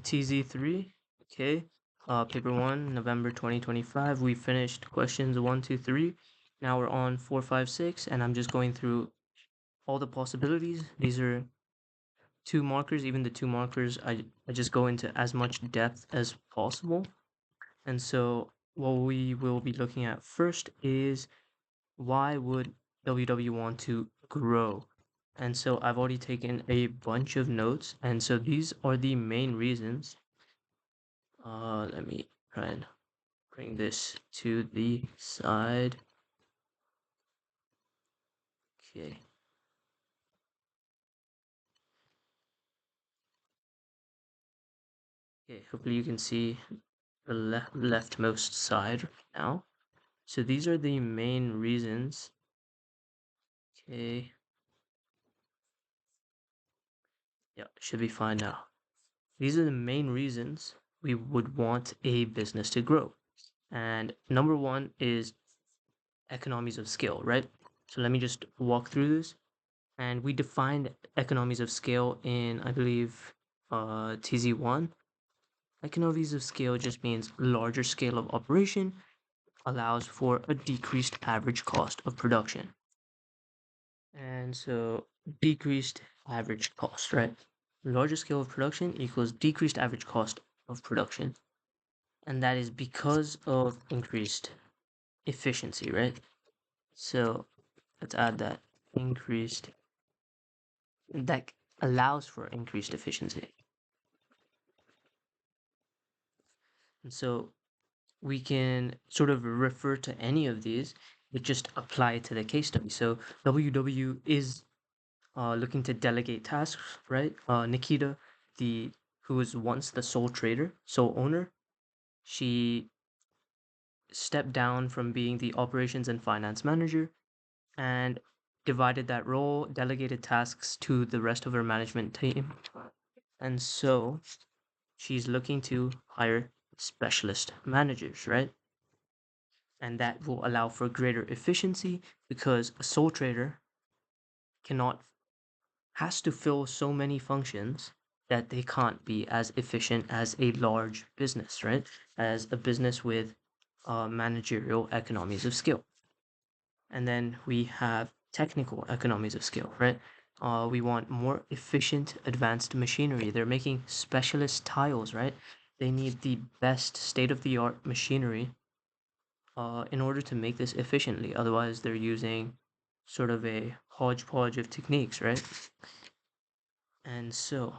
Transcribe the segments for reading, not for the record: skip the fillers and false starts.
TZ3. Okay. Paper 1, November 2025. We finished questions 1, 2, 3. Now we're on 4, 5, 6, and I'm just going through all the possibilities. These are 2 markers. Even the 2 markers, I just go into as much depth as possible. And so what we will be looking at first is, why would WW want to grow? And so I've already taken a bunch of notes, and so these are the main reasons. Let me try and bring this to the side. Okay. Okay, hopefully you can see the leftmost side right now. So these are the main reasons. Okay. Yeah, should be fine now. These are the main reasons we would want a business to grow. And number 1 is economies of scale, right? So let me just walk through this. And we defined economies of scale in, I believe, TZ1. Economies of scale just means larger scale of operation allows for a decreased average cost of production. And so decreased average cost, right? Larger scale of production equals decreased average cost of production. And that is because of increased efficiency, right? So let's add that increased, that allows for increased efficiency. And so we can sort of refer to any of these, but just apply it to the case study. So WW is looking to delegate tasks, right? Nikita, who was once the sole trader, sole owner, she stepped down from being the operations and finance manager and divided that role, delegated tasks to the rest of her management team. And so she's looking to hire specialist managers, right? And that will allow for greater efficiency because a sole trader cannot has to fill so many functions that they can't be as efficient as a large business, right? As a business with managerial economies of scale. And then we have technical economies of scale, right? We want more efficient, advanced machinery. They're making specialist tiles, right? They need the best state-of-the-art machinery in order to make this efficiently. Otherwise, they're using sort of a hodgepodge of techniques, right? And so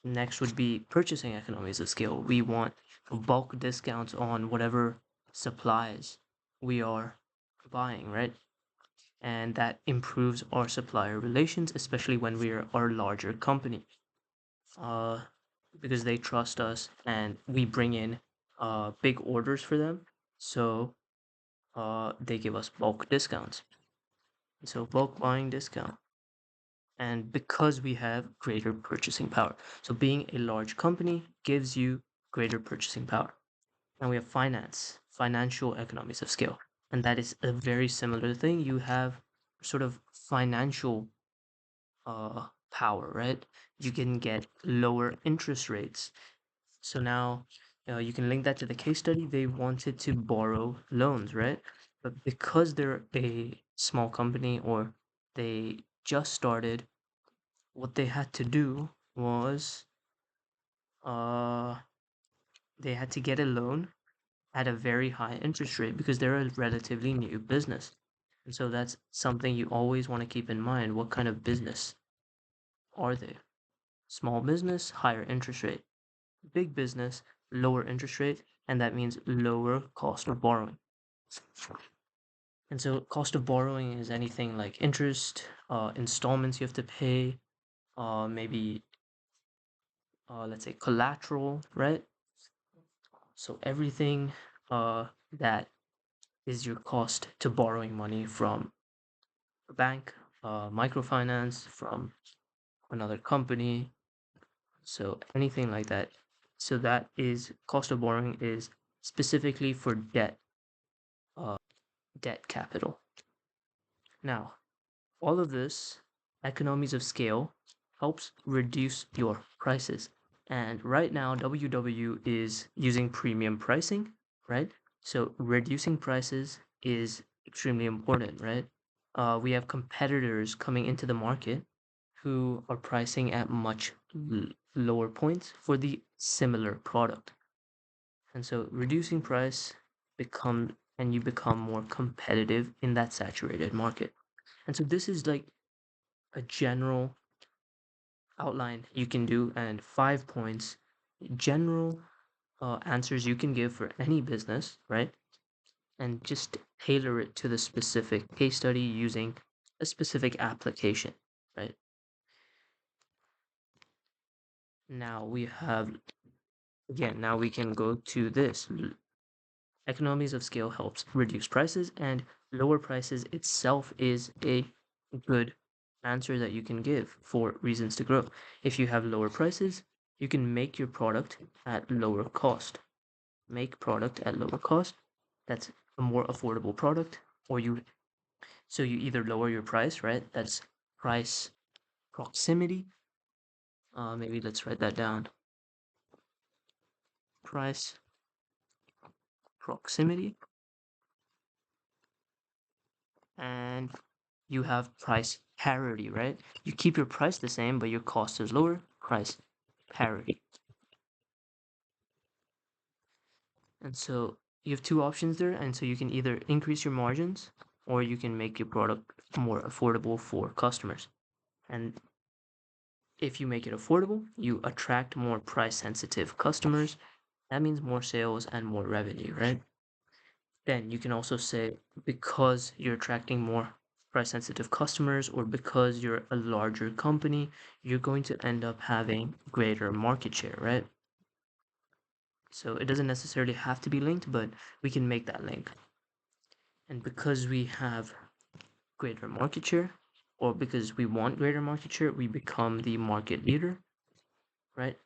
next would be purchasing economies of scale. We want bulk discounts on whatever supplies we are buying, right? And that improves our supplier relations, especially when we are a larger company, uh, because they trust us and we bring in big orders for them. So they give us bulk discounts. So bulk buying discount. And because we have greater purchasing power. So being a large company gives you greater purchasing power. And we have financial economies of scale. And that is a very similar thing. You have sort of financial power, right? You can get lower interest rates. So now you can link that to the case study. They wanted to borrow loans, right? But because they're a small company or they just started, what they had to do was they had to get a loan at a very high interest rate because they're a relatively new business. And so that's something you always want to keep in mind. What kind of business are they? Small business, higher interest rate. Big business, lower interest rate, and that means lower cost of borrowing. And so cost of borrowing is anything like interest, installments you have to pay, maybe let's say collateral, right? So everything that is your cost to borrowing money from a bank, microfinance, from another company. So anything like that. So that is cost of borrowing is specifically for uh, debt capital. Now, all of this economies of scale helps reduce your prices. And right now, WW is using premium pricing, right? So reducing prices is extremely important, right? We have competitors coming into the market who are pricing at much lower points for the similar product. And so reducing price you become more competitive in that saturated market. And so this is like a general outline you can do and 5 points, general answers you can give for any business, right? And just tailor it to the specific case study using a specific application, right? Now we have, again, now we can go to this. Economies of scale helps reduce prices, and lower prices itself is a good answer that you can give for reasons to grow. If you have lower prices, you can make your product at lower cost. Make product at lower cost. That's a more affordable product, or you either lower your price, right? That's price proximity. Maybe let's write that down. Price proximity. And you have price parity, right? You keep your price the same, but your cost is lower. Price parity. And so you have two options there. And so you can either increase your margins or you can make your product more affordable for customers. And if you make it affordable, you attract more price sensitive customers. That means more sales and more revenue, right? Then you can also say because you're attracting more price sensitive customers or because you're a larger company, you're going to end up having greater market share, right? So it doesn't necessarily have to be linked, but we can make that link. And because we have greater market share, or because we want greater market share, we become the market leader, right?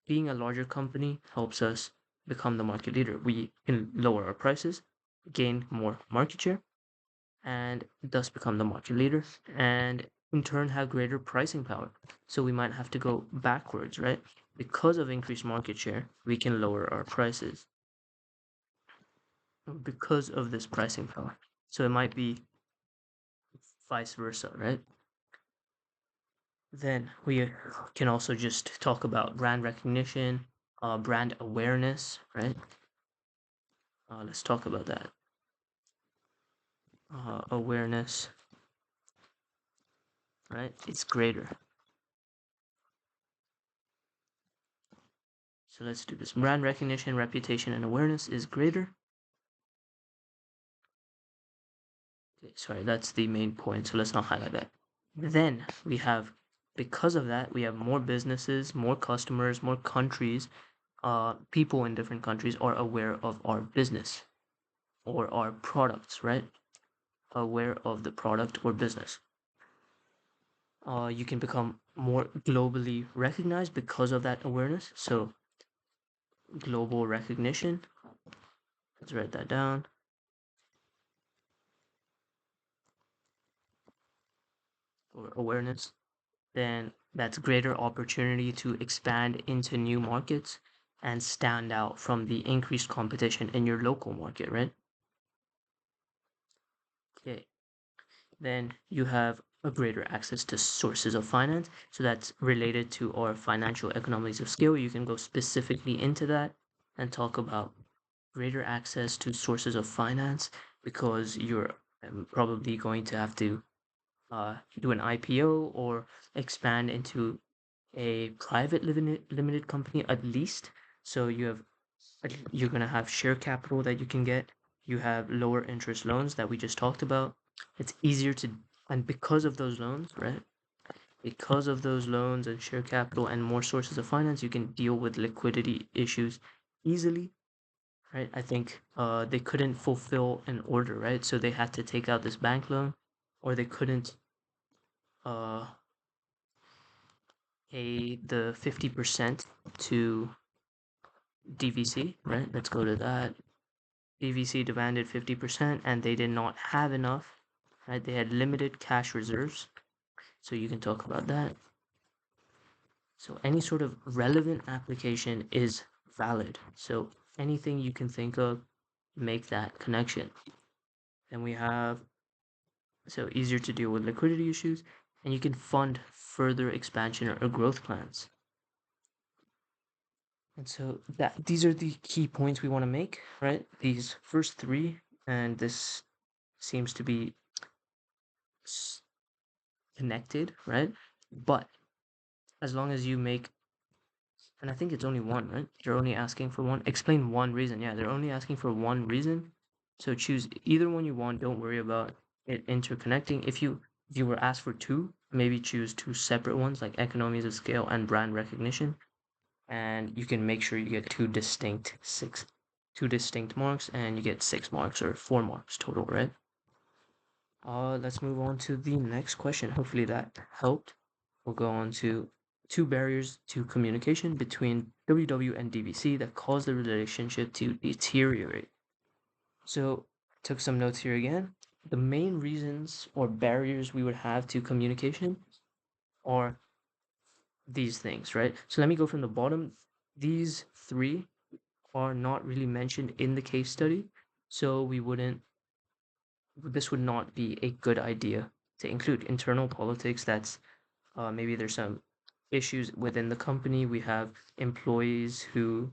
Being a larger company helps us become the market leader. We can lower our prices, gain more market share, and thus become the market leader, and in turn have greater pricing power. So we might have to go backwards, right? Because of increased market share, we can lower our prices because of this pricing power. So it might be vice versa, right? Then we can also just talk about brand recognition, brand awareness, right? Let's talk about that. Awareness, right? It's greater. So let's do this. Brand recognition, reputation, and awareness is greater. Okay, sorry, that's the main point. So let's not highlight that. Then we have, because of that, we have more businesses, more customers, more countries. People in different countries are aware of our business or our products, right? Aware of the product or business. You can become more globally recognized because of that awareness. So global recognition. Let's write that down. Or awareness. Then that's greater opportunity to expand into new markets and stand out from the increased competition in your local market, right? Okay. Then you have a greater access to sources of finance. So that's related to our financial economies of scale. You can go specifically into that and talk about greater access to sources of finance because you're probably going to have to do an IPO or expand into a private limited company at least. So you're gonna have share capital that you can get. You have lower interest loans that we just talked about. It's easier to, and because of those loans, right? Because of those loans and share capital and more sources of finance, you can deal with liquidity issues easily, right? I think they couldn't fulfill an order, right? So they had to take out this bank loan, or they couldn't uh pay the 50% to DVC, right? Let's go to that. DVC demanded 50% and they did not have enough, right? They had limited cash reserves. So you can talk about that. So any sort of relevant application is valid. So anything you can think of, make that connection. Then we have, so easier to deal with liquidity issues, and you can fund further expansion or growth plans. And so that these are the key points we want to make, right? These first three, and this seems to be connected, right? But as long as you make, and I think it's only one, right? They're only asking for one. Explain one reason. Yeah, they're only asking for one reason. So choose either one you want. Don't worry about it interconnecting. If you were asked for two, maybe choose two separate ones like economies of scale and brand recognition, and you can make sure you get two distinct marks, and you get 6 marks or 4 marks total, right? Let's move on to the next question. Hopefully that helped. We'll go on to two barriers to communication between WW and DVC that cause the relationship to deteriorate. So, took some notes here again. The main reasons or barriers we would have to communication are these things, right? So let me go from the bottom. These three are not really mentioned in the case study, so this would not be a good idea to include internal politics. That's maybe there's some issues within the company. We have employees who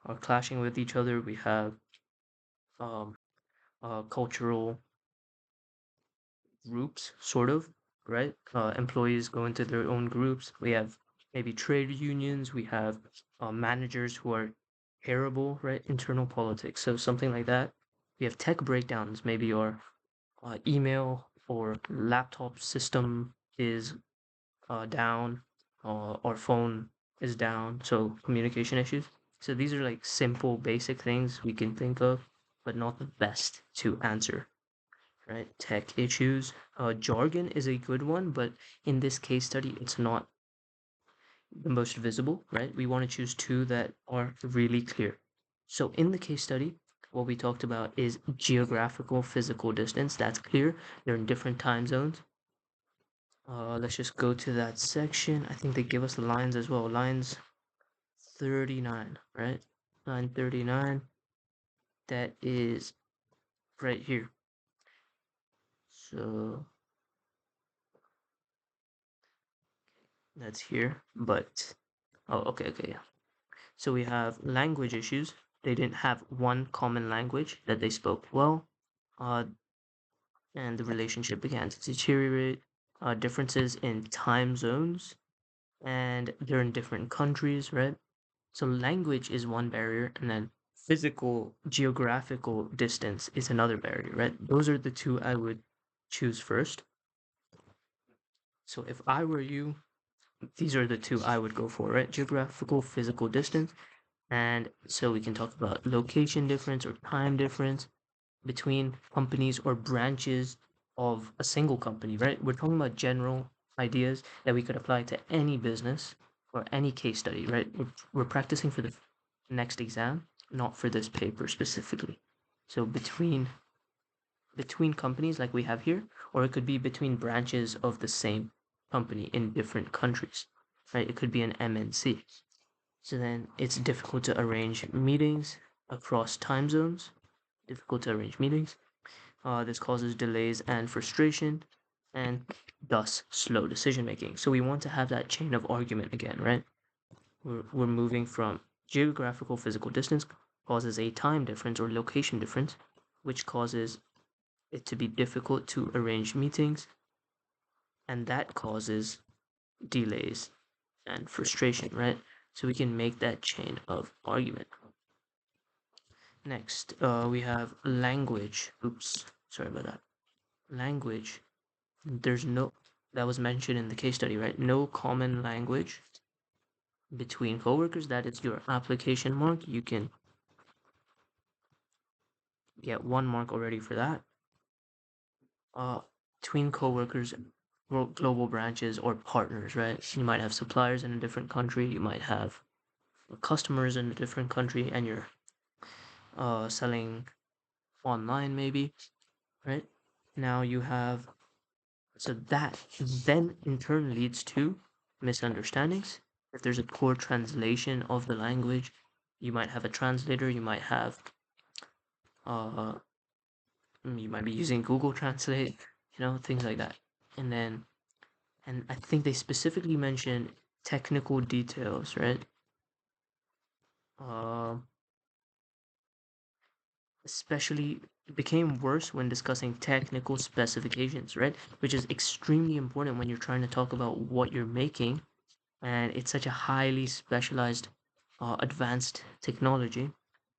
are clashing with each other. We have um, cultural groups, sort of, right? Employees go into their own groups. We have maybe trade unions. We have managers who are terrible, right? Internal politics. So something like that. We have tech breakdowns. Maybe your email or laptop system is down, or phone is down. So communication issues. So these are like simple, basic things we can think of, but not the best to answer, right? Tech issues. Jargon is a good one, but in this case study, it's not the most visible, right? We want to choose two that are really clear. So in the case study, what we talked about is geographical physical distance. That's clear. They're in different time zones. Let's just go to that section. I think they give us the lines as well. Lines 39, right? Line 39. That is right here. So that's here, but oh, okay, yeah. So we have language issues. They didn't have one common language that they spoke well, uh, and the relationship began to deteriorate. Differences in time zones, and they're in different countries, right? So language is one barrier, and then physical geographical distance is another barrier, right? Those are the two I would choose first. So if I were you, these are the two I would go for, right? Geographical physical distance. And so we can talk about location difference or time difference between companies or branches of a single company, right? We're talking about general ideas that we could apply to any business or any case study, right? We're practicing for the next exam, not for this paper specifically. So between companies like we have here, or it could be between branches of the same company in different countries, right? It could be an MNC. So then it's difficult to arrange meetings across time zones, difficult to arrange meetings. This causes delays and frustration, and thus slow decision making. So we want to have that chain of argument again, right? We're moving from geographical physical distance causes a time difference or location difference, which causes it to be difficult to arrange meetings, and that causes delays and frustration, right? So we can make that chain of argument. Next, we have language. Oops, sorry about that. Language. That was mentioned in the case study, right? No common language between coworkers. That is your application mark. You can get 1 mark already for that. Between coworkers, global branches, or partners, right? You might have suppliers in a different country. You might have customers in a different country, and you're selling online, maybe, right? Now you have, so that then in turn leads to misunderstandings, If there's a poor translation of the language, you might have a translator, uh, you might be using Google Translate, things like that. And then, and I think they specifically mention technical details, right? Um, Especially became worse when discussing technical specifications, right? Which is extremely important when you're trying to talk about what you're making, and it's such a highly specialized, advanced technology.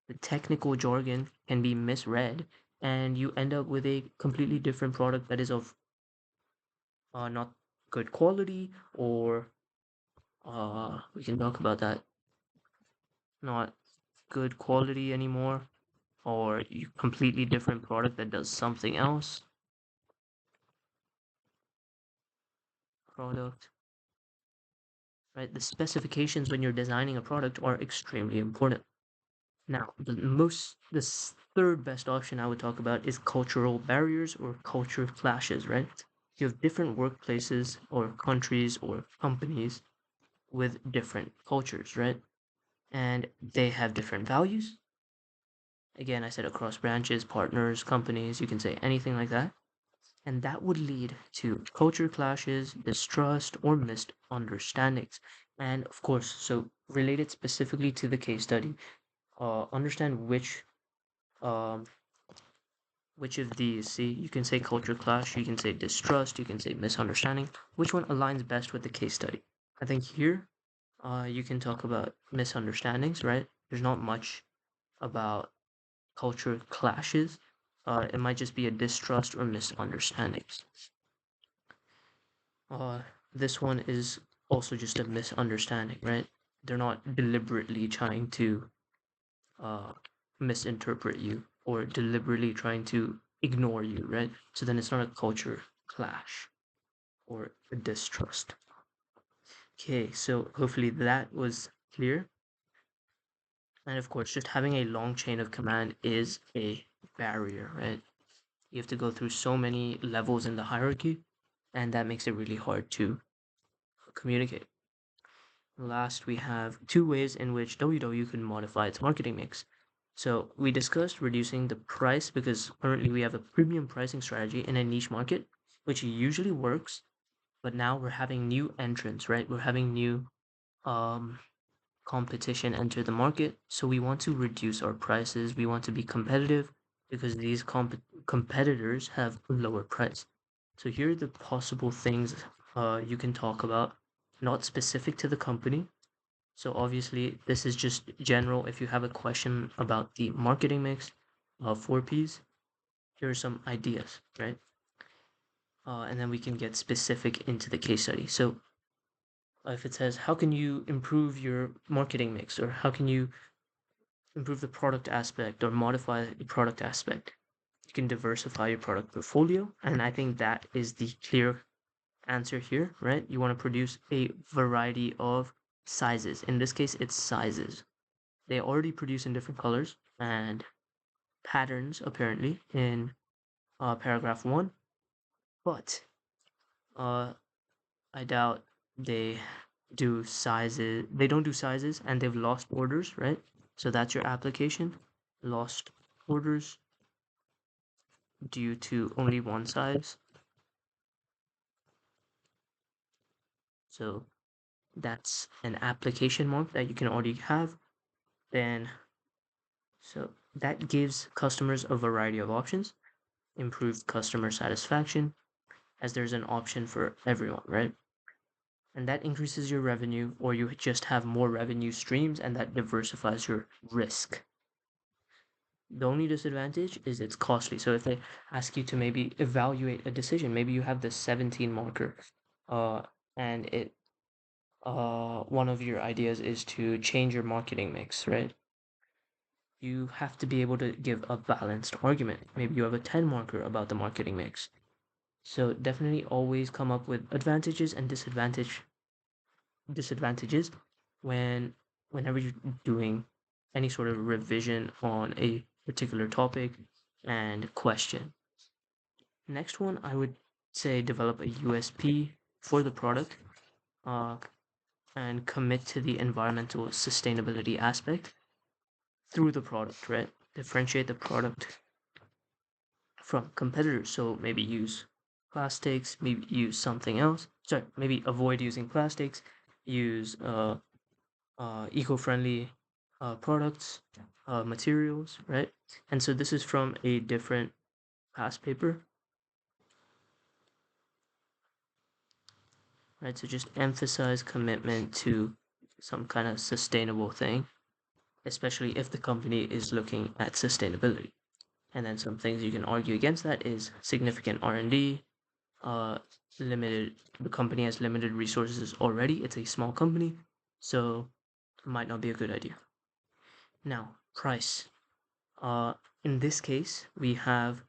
The technical jargon can be misread, and you end up with a completely different product that is of not good quality, or we can talk about that, not good quality anymore, or you completely different product that does something else. Product, right? The specifications when you're designing a product are extremely important. Now, the third best option I would talk about is cultural barriers or culture clashes, right? You have different workplaces or countries or companies with different cultures, right? And they have different values. Again, I said across branches, partners, companies, you can say anything like that. And that would lead to culture clashes, distrust, or misunderstandings. And of course, so related specifically to the case study, understand um, which of these. See, you can say culture clash, you can say distrust, you can say misunderstanding. Which one aligns best with the case study? I think here, you can talk about misunderstandings, right? There's not much about culture clashes. It might just be a distrust or misunderstandings. Uh, this one is also just a misunderstanding, right? They're not deliberately trying to uh, misinterpret you or deliberately trying to ignore you, right? So then it's not a culture clash or a distrust. Okay, so hopefully that was clear. And of course, just having a long chain of command is a barrier, right? You have to go through so many levels in the hierarchy, and that makes it really hard to communicate. Last, we have two ways in which WW can modify its marketing mix. So we discussed reducing the price because currently we have a premium pricing strategy in a niche market, which usually works, but now we're having new entrants, right? We're having new um, competition enter the market. So we want to reduce our prices. We want to be competitive because these competitors have a lower price. So here are the possible things you can talk about, not specific to the company. So obviously, this is just general. If you have a question about the marketing mix of 4Ps, here are some ideas, right? And then we can get specific into the case study. So if it says, how can you improve your marketing mix, or how can you improve the product aspect or modify the product aspect? You can diversify your product portfolio. And I think that is the clear answer here, right? You want to produce a variety of sizes. In this case, it's sizes. They already produce in different colors and patterns, apparently, in paragraph 1, but uh, I doubt they they don't do sizes, and they've lost orders, right? So that's your application. Lost orders due to only one size. So that's an application mark that you can already have. Then, so that gives customers a variety of options, improved customer satisfaction, as there's an option for everyone, right? And that increases your revenue, or you just have more revenue streams, and that diversifies your risk. The only disadvantage is it's costly. So if they ask you to maybe evaluate a decision, maybe you have the 17 marker, uh, and it one of your ideas is to change your marketing mix, right? You have to be able to give a balanced argument. Maybe you have a 10 marker about the marketing mix. So definitely always come up with advantages and disadvantages when whenever you're doing any sort of revision on a particular topic and question. Next one, I would say develop a USP for the product. Uh, and commit to the environmental sustainability aspect through the product, right? Differentiate the product from competitors. So maybe use plastics, maybe use something else. Sorry, maybe avoid using plastics, use eco-friendly products, materials, right? And so this is from a different past paper, right? So just emphasize commitment to some kind of sustainable thing, especially if the company is looking at sustainability. And then some things you can argue against that is significant R&D, uh, limited. The company has limited resources already. It's a small company, so it might not be a good idea. Now, price. Uh, in this case, we have